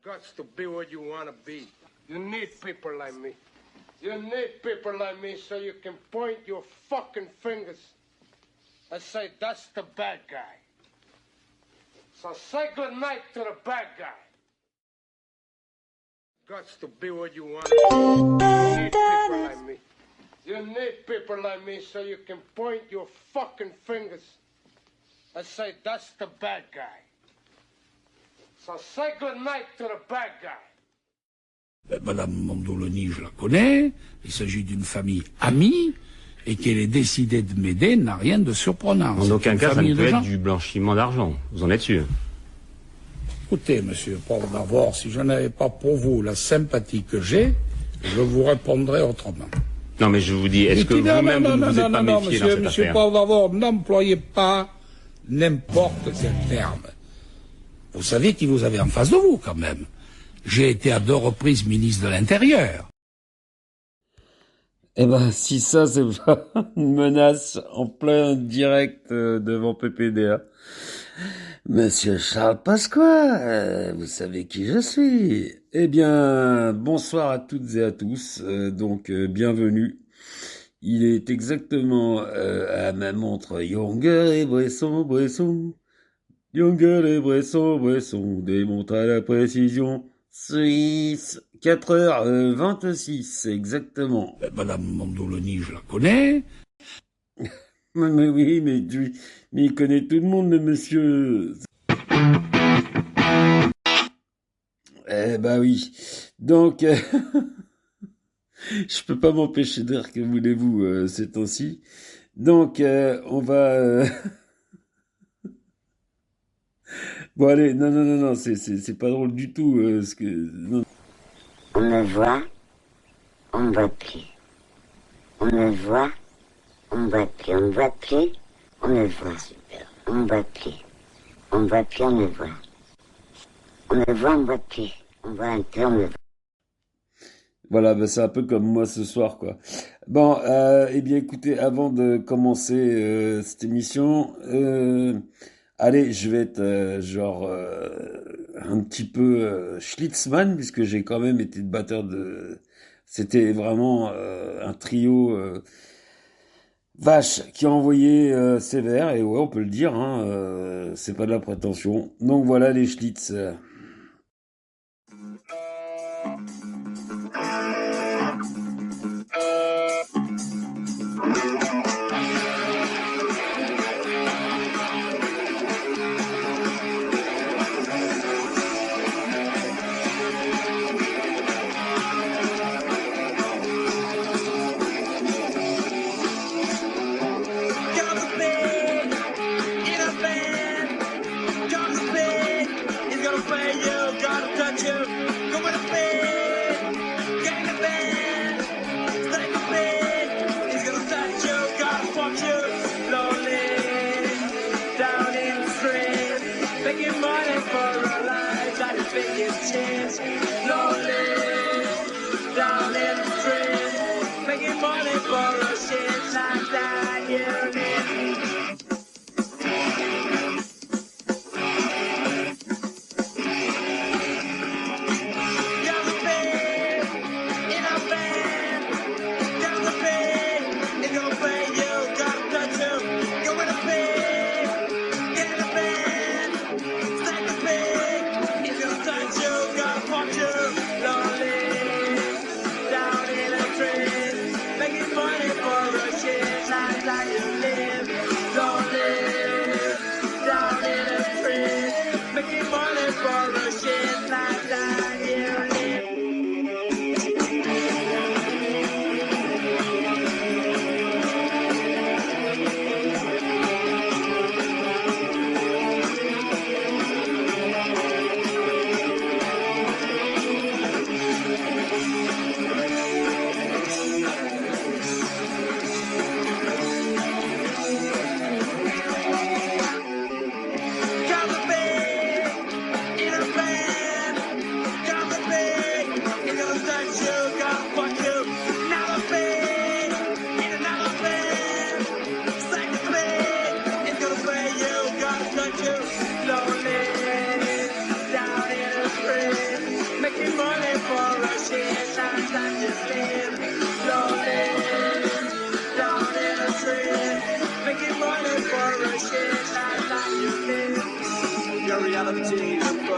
Guts to be what you want to be. You need people like me. You need people like me so you can point your fucking fingers and say, that's the bad guy. So say good night to the bad guy. Guts to be what you want to be. You need people like me. You need people like me so you can point your fucking fingers and say, that's the bad guy. So say good night to the bad guy. Madame Mandoloni, je la connais. Il s'agit d'une famille amie. Et qu'elle ait décidé de m'aider n'a rien de surprenant. En aucun cas, ça ne peut être du blanchiment d'argent. Vous en êtes sûr? Écoutez, monsieur Paul Davor, si je n'avais pas pour vous la sympathie que j'ai, je vous répondrais autrement. Non, mais je vous dis, est-ce que vous-même, vous ne vous êtes pas méfié dans cette affaire? Monsieur Paul Davor, n'employez pas n'importe quel terme. Vous savez qui vous avez en face de vous, quand même. J'ai été à 2 reprises ministre de l'Intérieur. Eh ben, si ça, c'est pas une menace en plein direct devant PPDA. Monsieur Charles Pasqua, vous savez qui je suis. Eh bien, bonsoir à toutes et à tous. Bienvenue. Il est exactement à ma montre Younger et Bresson. Younger et Bresson, des montres à la précision suisse. 4h26, exactement. Madame Mandoloni, je la connais. Mais oui, mais il connaît tout le monde, le monsieur. Eh ben oui. Donc, je peux pas m'empêcher de rire, que voulez-vous, ces temps-ci. Donc, on va... Bon, allez, non, c'est pas drôle du tout, ce que... Non. On me voit, on me voit plus. On me voit, on me voit plus. On me voit plus, on me voit. Super. On me voit plus. On me voit plus, on me voit. On me voit, on me voit plus. On voit un peu, on me voit. Voilà, ben c'est un peu comme moi ce soir, quoi. Bon, eh bien, écoutez, avant de commencer cette émission, allez, je vais être un petit peu Schlitzmann, puisque j'ai quand même été le batteur de... C'était vraiment un trio vache qui a envoyé sévère, et ouais, on peut le dire, hein, c'est pas de la prétention. Donc voilà les Schlitz.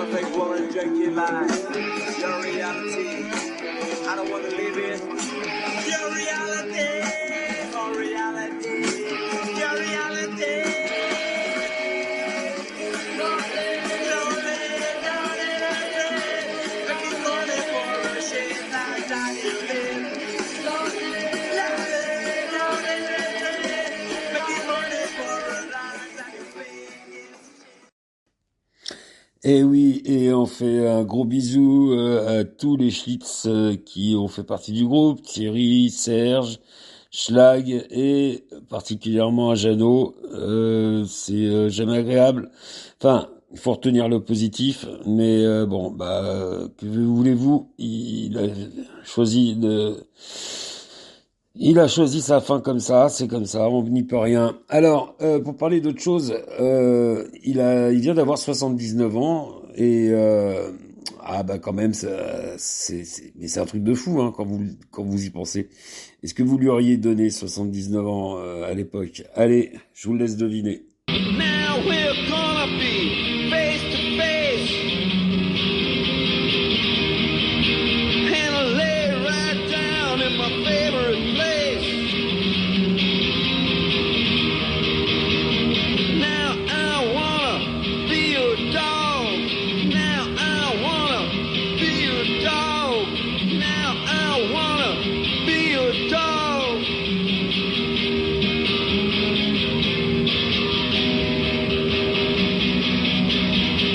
perfect woman, drink your life. Your reality, I don't wanna live it. Your reality, oh reality, your reality. Making money for a shit that you live. Making money for a life that you live. Et oui, et on fait un gros bisou à tous les Schlitz qui ont fait partie du groupe, Thierry, Serge, Schlag et particulièrement à Jeannot. C'est jamais agréable. Enfin, il faut retenir le positif, mais bon, bah, que voulez-vous, il a choisi sa fin comme ça, c'est comme ça, on n'y peut rien. Alors, pour parler d'autre chose, il vient d'avoir 79 ans et ah bah quand même, mais c'est un truc de fou hein, quand vous y pensez. Est-ce que vous lui auriez donné 79 ans à l'époque? Allez, je vous le laisse deviner. Now we're gonna be face to face, and I lay right down in my favorite place. Now I wanna be your dog. Now I wanna be your dog. Now I wanna be your dog.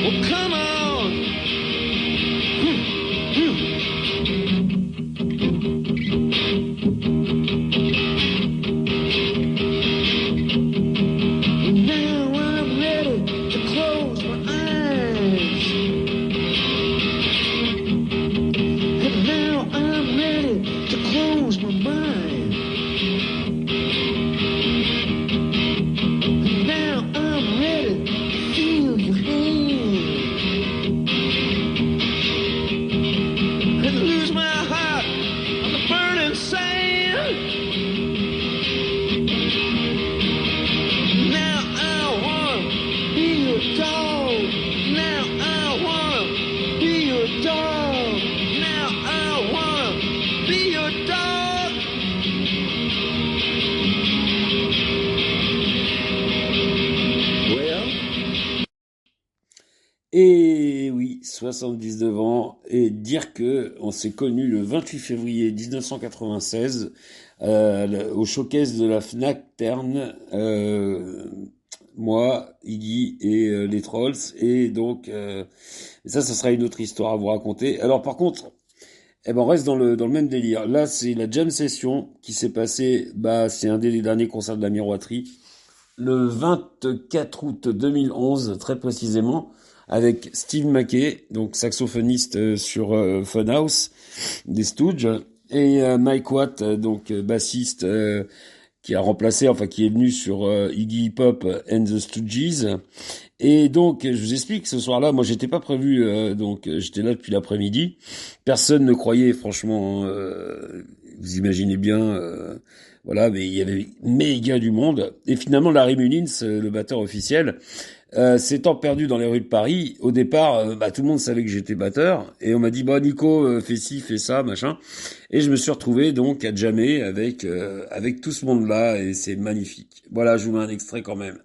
Well, come on. Now I'm ready to close my eyes. And now I'm ready to close my mind. And now I'm ready to feel your hand. And lose my heart on the burning sand. Now I wanna be your dog. Now I wanna be your dog. Now I wanna be your dog. Well, Et oui, 79 ans, et dire que on s'est connu le 28 février 1996 au showcase de la Fnac Terne, moi, Iggy et les Trolls, et donc ça sera une autre histoire à vous raconter. Alors par contre, eh ben on reste dans le même délire. Là, c'est la jam session qui s'est passée, bah c'est un des derniers concerts de la Miroiterie, le 24 août 2011, très précisément, avec Steve Mackey, donc saxophoniste sur Funhouse des Stooges, et Mike Watt, donc bassiste qui a remplacé, enfin qui est venu sur Iggy Pop and the Stooges. Et donc, je vous explique, ce soir-là, moi j'étais pas prévu, donc j'étais là depuis l'après-midi. Personne ne croyait, franchement, vous imaginez bien, voilà, mais il y avait méga du monde. Et finalement, Larry Mullins, le batteur officiel, s'étant perdu dans les rues de Paris, au départ, bah, tout le monde savait que j'étais batteur, et on m'a dit, bah Nico, fais ci, fais ça, machin. Et je me suis retrouvé donc à jammer avec tout ce monde-là, et c'est magnifique. Voilà, je vous mets un extrait quand même.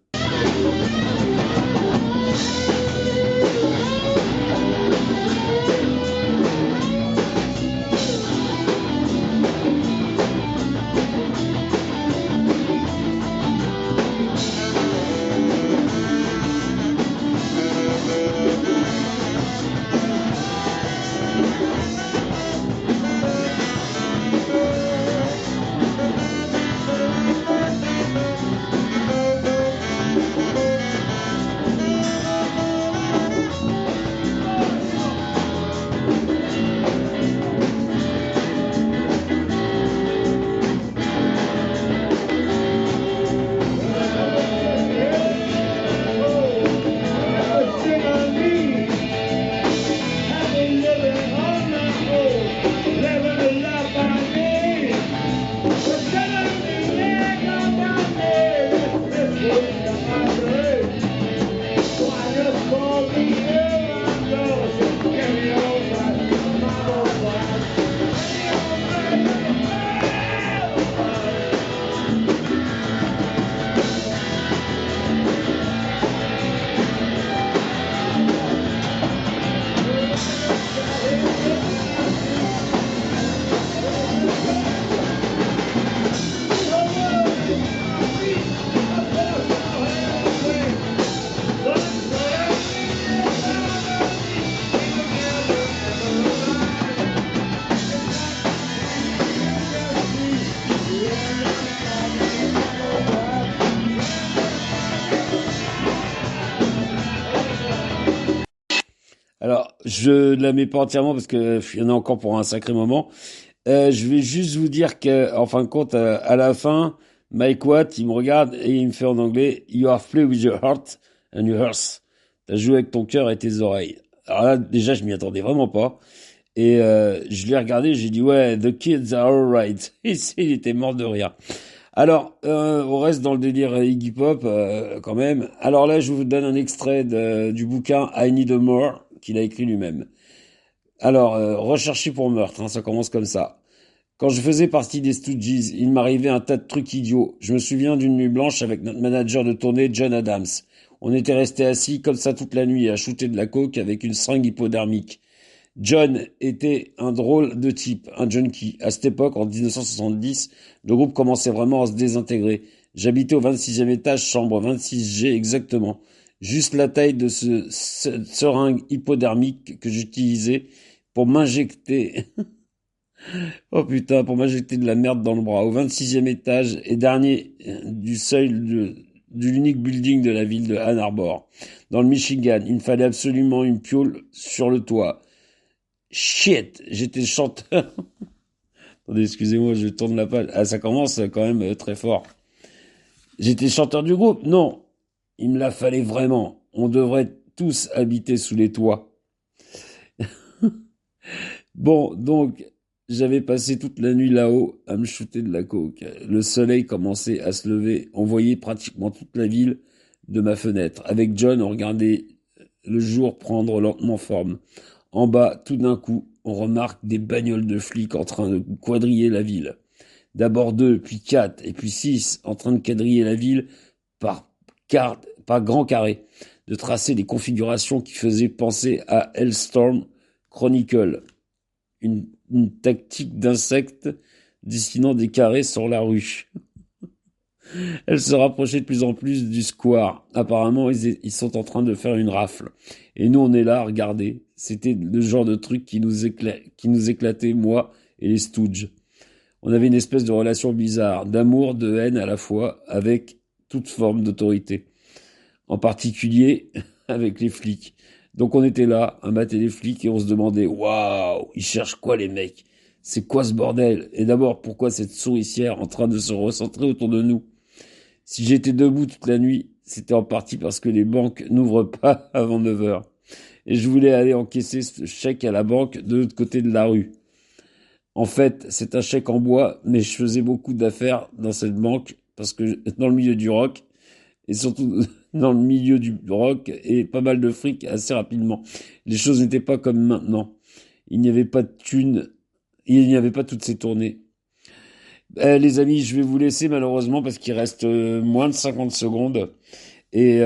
je la mets pas entièrement parce que il y en a encore pour un sacré moment. Je vais juste vous dire que, en fin de compte, à la fin, Mike Watt, il me regarde et il me fait en anglais, You have played with your heart and your earth. T'as joué avec ton cœur et tes oreilles. Alors là, déjà, je m'y attendais vraiment pas. Et je l'ai regardé, j'ai dit, ouais, the kids are alright. Et il était mort de rire. Alors, on reste dans le délire Iggy Pop, quand même. Alors là, je vous donne un extrait du bouquin I Need a More, qu'il a écrit lui-même. Alors, recherché pour meurtre, hein, ça commence comme ça. Quand je faisais partie des Stooges, il m'arrivait un tas de trucs idiots. Je me souviens d'une nuit blanche avec notre manager de tournée, John Adams. On était restés assis comme ça toute la nuit à shooter de la coke avec une seringue hypodermique. John était un drôle de type, un junkie. À cette époque, en 1970, le groupe commençait vraiment à se désintégrer. J'habitais au 26e étage, chambre 26G exactement. Juste la taille de ce seringue hypodermique que j'utilisais pour m'injecter... Oh putain, pour m'injecter de la merde dans le bras. Au 26e étage et dernier du seuil de l'unique building de la ville de Ann Arbor, dans le Michigan. Il me fallait absolument une piole sur le toit. Shit, j'étais chanteur. Attendez, excusez-moi, je tourne la page. Ah, ça commence quand même très fort. J'étais chanteur du groupe? Non. Il me la fallait vraiment. On devrait tous habiter sous les toits. Bon, donc, j'avais passé toute la nuit là-haut à me shooter de la coke. Le soleil commençait à se lever. On voyait pratiquement toute la ville de ma fenêtre. Avec John, on regardait le jour prendre lentement forme. En bas, tout d'un coup, on remarque des bagnoles de flics en train de quadriller la ville. D'abord 2, puis 4, et puis 6, en train de quadriller la ville par grand carré, de tracer des configurations qui faisaient penser à Hellstorm Chronicle, une tactique d'insectes dessinant des carrés sur la rue. Elle se rapprochait de plus en plus du square. Apparemment, ils sont en train de faire une rafle. Et nous, on est là à regarder. C'était le genre de truc qui nous éclatait, moi et les Stooges. On avait une espèce de relation bizarre, d'amour, de haine à la fois, avec toute forme d'autorité. En particulier, avec les flics. Donc on était là, à mater les flics, et on se demandait, waouh, ils cherchent quoi les mecs? C'est quoi ce bordel? Et d'abord, pourquoi cette souricière en train de se recentrer autour de nous? Si j'étais debout toute la nuit, c'était en partie parce que les banques n'ouvrent pas avant 9 heures. Et je voulais aller encaisser ce chèque à la banque de l'autre côté de la rue. En fait, c'est un chèque en bois, mais je faisais beaucoup d'affaires dans cette banque parce que dans le milieu du rock, et surtout dans le milieu du rock, et pas mal de fric assez rapidement. Les choses n'étaient pas comme maintenant. Il n'y avait pas de thunes, il n'y avait pas toutes ces tournées. Les amis, je vais vous laisser malheureusement parce qu'il reste moins de 50 secondes. Et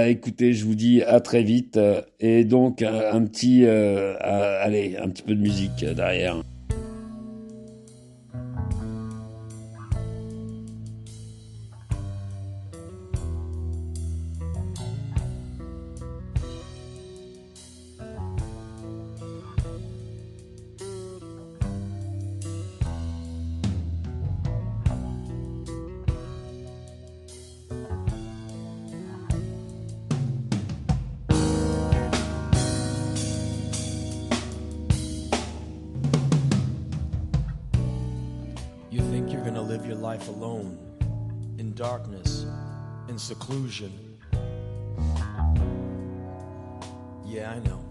écoutez, je vous dis à très vite. Et donc un petit peu de musique derrière. Live your life alone, in darkness, in seclusion. Yeah, I know.